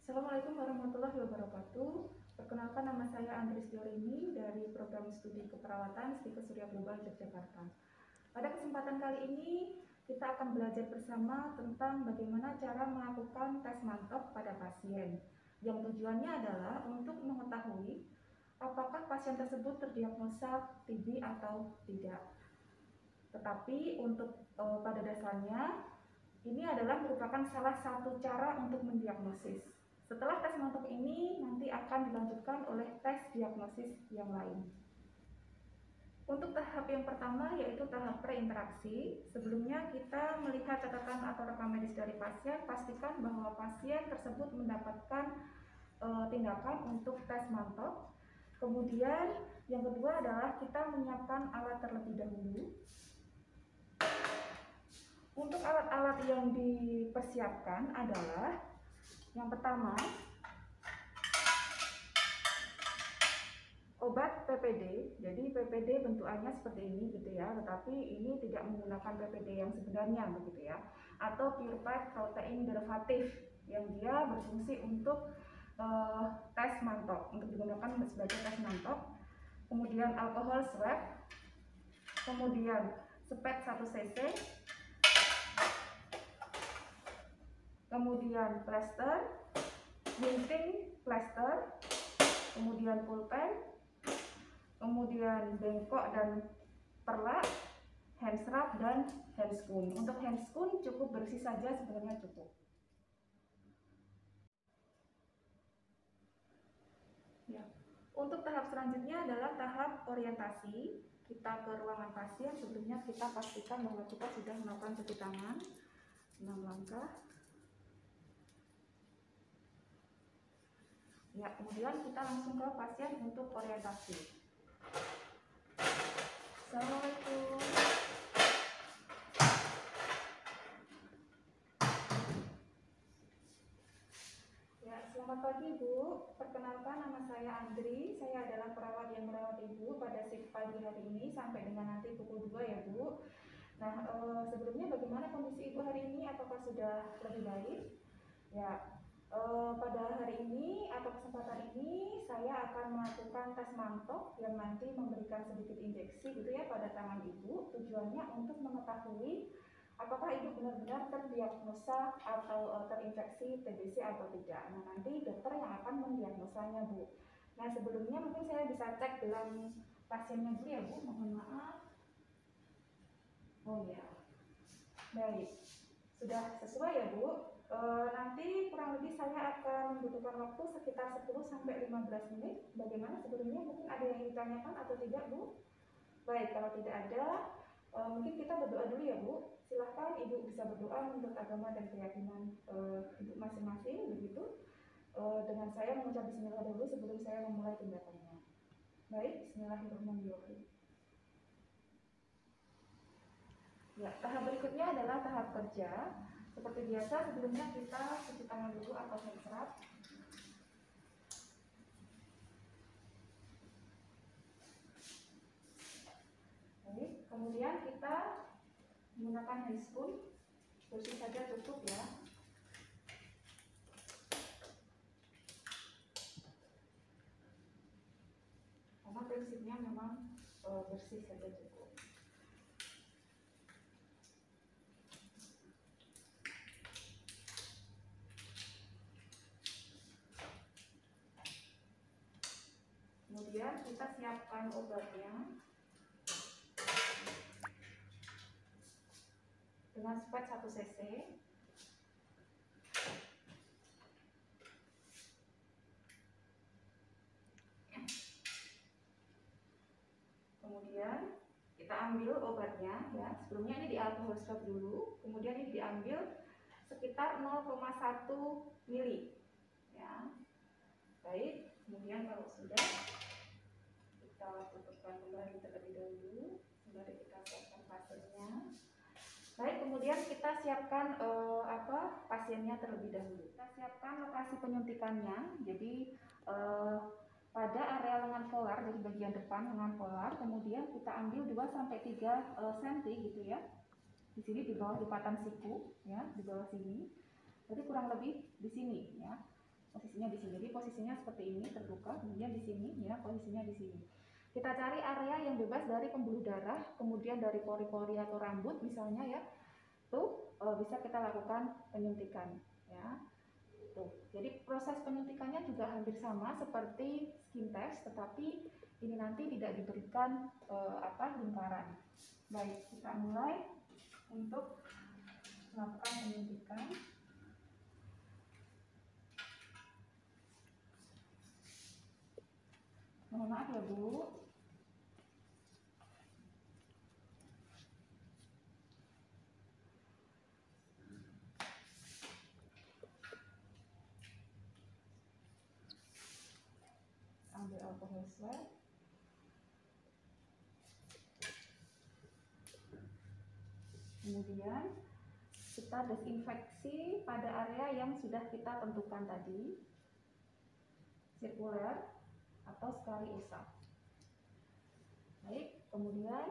Assalamualaikum warahmatullahi wabarakatuh. Perkenalkan, nama saya Andris Diorini dari Program Studi Keperawatan Stika Surya Global Yogyakarta. Pada kesempatan kali ini kita akan belajar bersama tentang bagaimana cara melakukan tes mantap pada pasien, yang tujuannya adalah untuk mengetahui apakah pasien tersebut terdiagnosa TB atau tidak. Tetapi pada dasarnya ini adalah merupakan salah satu cara untuk mendiagnosis. Setelah tes mantap ini nanti akan dilanjutkan oleh tes diagnosis yang lain. Untuk tahap yang pertama yaitu tahap preinteraksi. Sebelumnya kita melihat catatan atau rekam medis dari pasien, pastikan bahwa pasien tersebut mendapatkan tindakan untuk tes mantap. Kemudian yang kedua adalah kita menyiapkan alat terlebih dahulu. Untuk alat-alat yang dipersiapkan adalah yang pertama, obat PPD. Jadi PPD bentukannya seperti ini gitu ya, tetapi ini tidak menggunakan PPD yang sebenarnya begitu ya, atau purified protein derivatif yang dia berfungsi untuk tes mantap, untuk digunakan sebagai tes mantap. Kemudian alkohol swab, kemudian spet 1 cc, kemudian plaster, gunting plaster, kemudian pulpen, kemudian bengkok dan perlak, hand scrub dan handscoon. Untuk handscoon cukup bersih saja, sebenarnya cukup. Ya. Untuk tahap selanjutnya adalah tahap orientasi. Kita ke ruangan pasien. Sebelumnya kita pastikan bahwa kita sudah melakukan cuci tangan 6 langkah. Ya, kemudian kita langsung ke pasien untuk orientasi. Assalamualaikum. Ya, selamat pagi Bu. Perkenalkan, nama saya Andri. Saya adalah perawat yang merawat Ibu pada shift pagi hari ini sampai dengan nanti pukul 2 ya Bu. Nah, sebelumnya bagaimana kondisi Ibu hari ini? Apakah sudah lebih baik? Ya. Pada hari ini atau kesempatan ini saya akan melakukan tes mantap yang nanti memberikan sedikit injeksi gitu ya pada tangan Ibu. Tujuannya untuk mengetahui apakah Ibu benar-benar terdiagnosa atau terinfeksi TBC atau tidak. Nah, nanti dokter yang akan mendiagnosanya Bu. Nah, sebelumnya mungkin saya bisa cek gelang pasiennya dulu ya Bu, mohon maaf. Oh ya, baik, sudah sesuai ya Bu. Nanti kurang lebih saya akan membutuhkan waktu sekitar 10-15 menit. Bagaimana sebelumnya, mungkin ada yang ditanyakan atau tidak Bu? Baik, kalau tidak ada, mungkin kita berdoa dulu ya Bu. Silahkan Ibu bisa berdoa menurut agama dan keyakinan Ibu masing-masing begitu. Dengan saya mengucap bismillah dulu sebelum saya memulai tindakannya. Baik, bismillahirrahmanirrahim. Ya, tahap berikutnya adalah tahap kerja. Seperti biasa, sebelumnya kita cuci tangan dulu atau hand scrub. Baik, kemudian kita menggunakan handscoon, bersih saja cukup ya. Karena prinsipnya memang bersih saja cukup. Kemudian kita siapkan obatnya dengan spet 1 cc. Kemudian kita ambil obatnya ya. Sebelumnya ini di alkohol swab dulu, kemudian ini diambil sekitar 0,1 mili ya. Baik, kemudian kalau sudah kita tutupkan kembali terlebih dahulu sembari kita siapkan pasiennya. Baik, kemudian kita siapkan pasiennya terlebih dahulu. Kita siapkan lokasi penyuntikannya. Jadi pada area lengan volar, dari bagian depan lengan volar, kemudian kita ambil 2-3 cm gitu ya. Di sini di bawah lipatan siku ya, di bawah sini. Jadi kurang lebih di sini ya. posisinya di sini. Jadi posisinya seperti ini, terbuka, kemudian di sini ya, posisinya di sini. Kita cari area yang bebas dari pembuluh darah, kemudian dari pori-pori atau rambut misalnya ya. Tuh bisa kita lakukan penyuntikan ya. Tuh. Jadi proses penyuntikannya juga hampir sama seperti skin test, tetapi ini nanti tidak diberikan lingkaran. Baik, kita mulai untuk melakukan penyuntikan. Mohon maaf ya Bu. Ambil alkohol swab. Kemudian kita desinfeksi pada area yang sudah kita tentukan tadi, sirkuler atau sekali usap. Baik, kemudian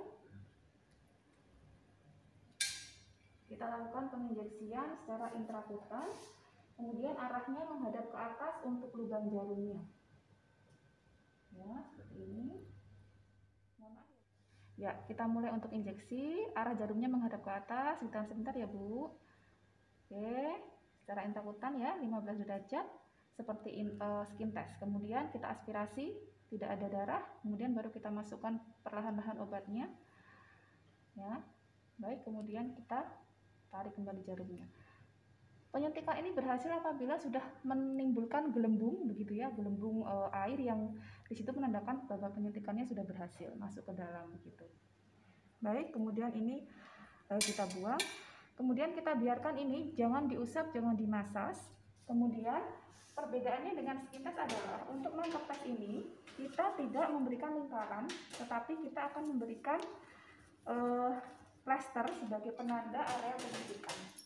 kita lakukan penginjeksian secara intrakutan, kemudian arahnya menghadap ke atas untuk lubang jarumnya. Ya, seperti ini. Ya, kita mulai untuk injeksi, arah jarumnya menghadap ke atas, ditahan sebentar ya Bu. Oke, secara intrakutan ya, 15 derajat, seperti skin test. Kemudian kita aspirasi, tidak ada darah, kemudian baru kita masukkan perlahan-lahan obatnya. Ya, baik, kemudian kita tarik kembali jarumnya. Penyuntikan ini berhasil apabila sudah menimbulkan gelembung, begitu ya, gelembung air yang di situ menandakan bahwa penyuntikannya sudah berhasil masuk ke dalam, begitu. Baik, kemudian ini kita buang. Kemudian kita biarkan ini, jangan diusap, jangan dimasas. Kemudian perbedaannya dengan skin test adalah untuk mantap tes ini kita tidak memberikan lingkaran, tetapi kita akan memberikan plester sebagai penanda area penyuntikan.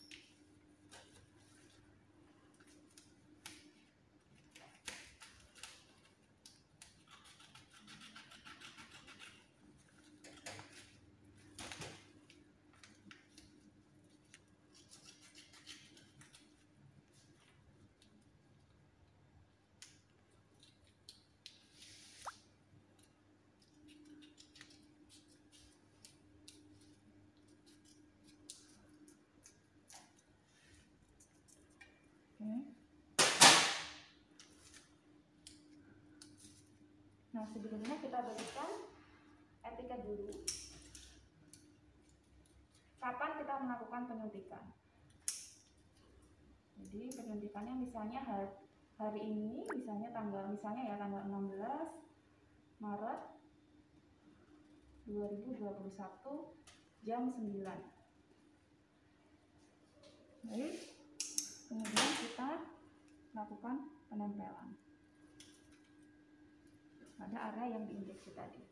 Nah, sebelumnya kita berikan etiket dulu. Kapan kita melakukan penyuntikan? Jadi penyuntikannya misalnya hari ini, misalnya tanggal 16 Maret 2021 jam 9. Baik. Kemudian kita lakukan penempelan pada area yang diinjeksi tadi.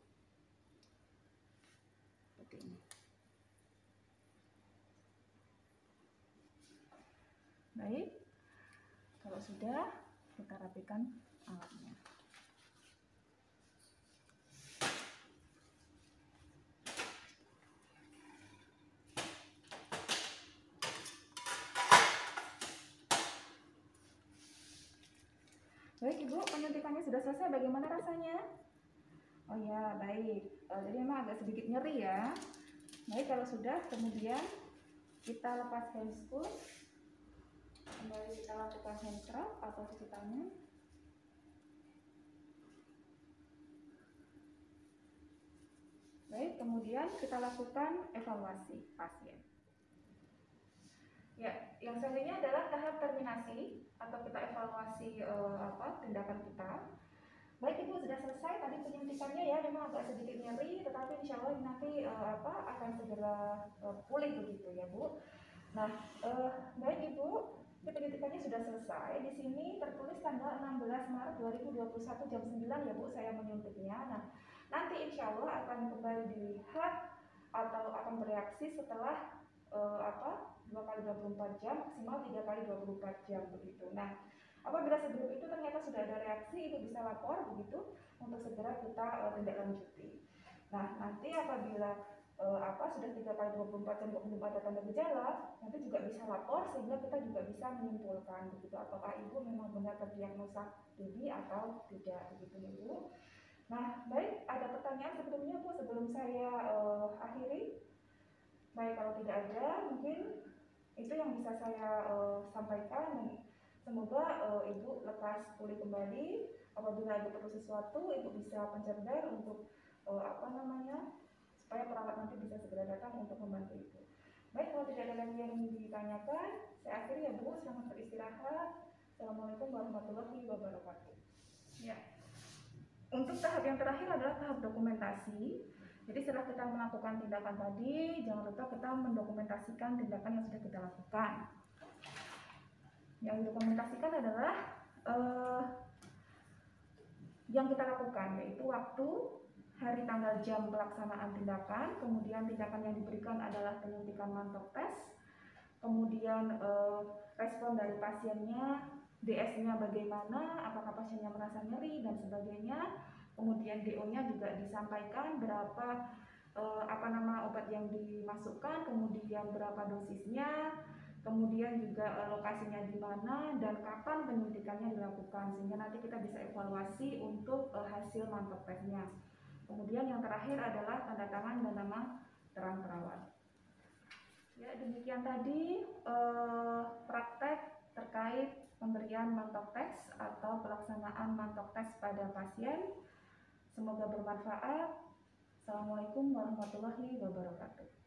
Seperti ini. Baik. Kalau sudah, kita rapikan alatnya. Baik Ibu, penyuntikannya sudah selesai. Bagaimana rasanya? Oh ya, baik. Jadi memang agak sedikit nyeri ya. Baik, kalau sudah, kemudian kita lepas handscoon. Kembali kita lakukan hand scrub atau cuci tangan. Baik, kemudian kita lakukan evaluasi pasien. Ya, yang selanjutnya adalah tahap terminasi atau kita evaluasi tindakan kita. Baik Ibu, sudah selesai tadi penyuntikannya ya, memang agak sedikit nyeri, tetapi insya Allah nanti akan segera pulih begitu ya Bu. Nah, baik Ibu, penyuntikannya sudah selesai. Di sini tertulis tanggal 16 Maret 2021 jam 9 ya Bu, saya menyuntiknya. Nah, nanti insya Allah akan kembali dilihat atau akan bereaksi setelah 2 kali 24 jam, maksimal 3 kali 24 jam begitu. Nah, apabila sebelum itu ternyata sudah ada reaksi, itu bisa lapor begitu untuk segera kita tindak lanjuti. Nah, nanti apabila sudah 3 kali 24 jam kok belum ada tanda gejala, nanti juga bisa lapor sehingga kita juga bisa menyimpulkan begitu apakah ibu memang benar terdiagnosa TB atau tidak begitu ibu. Nah, baik, ada pertanyaan sebelumnya Bu sebelum saya akhiri? Baik, kalau tidak ada mungkin itu yang bisa saya sampaikan, dan semoga ibu lekas pulih kembali. Apabila ibu perlu sesuatu, ibu bisa pencerdas untuk supaya perawat nanti bisa segera datang untuk membantu ibu. Baik, kalau tidak ada lagi yang ditanyakan, saya akhiri ya Bu. Selamat beristirahat. Assalamualaikum warahmatullahi wabarakatuh. Ya. Untuk tahap yang terakhir adalah tahap dokumentasi. Jadi setelah kita melakukan tindakan tadi, jangan lupa kita mendokumentasikan tindakan yang sudah kita lakukan. Yang didokumentasikan adalah yang kita lakukan, yaitu waktu, hari, tanggal, jam pelaksanaan tindakan, kemudian tindakan yang diberikan adalah penyuntikan mantap tes, kemudian respon dari pasiennya, DS-nya bagaimana, apakah pasiennya merasa nyeri dan sebagainya, kemudian DO-nya juga disampaikan berapa obat yang dimasukkan, kemudian berapa dosisnya, kemudian juga lokasinya di mana dan kapan penyuntikannya dilakukan, sehingga nanti kita bisa evaluasi untuk hasil mantap tesnya. Kemudian yang terakhir adalah tanda tangan dan nama terang perawat. Ya, demikian tadi praktek terkait pemberian mantap tes atau pelaksanaan mantap tes pada pasien. Semoga bermanfaat. Assalamualaikum warahmatullahi wabarakatuh.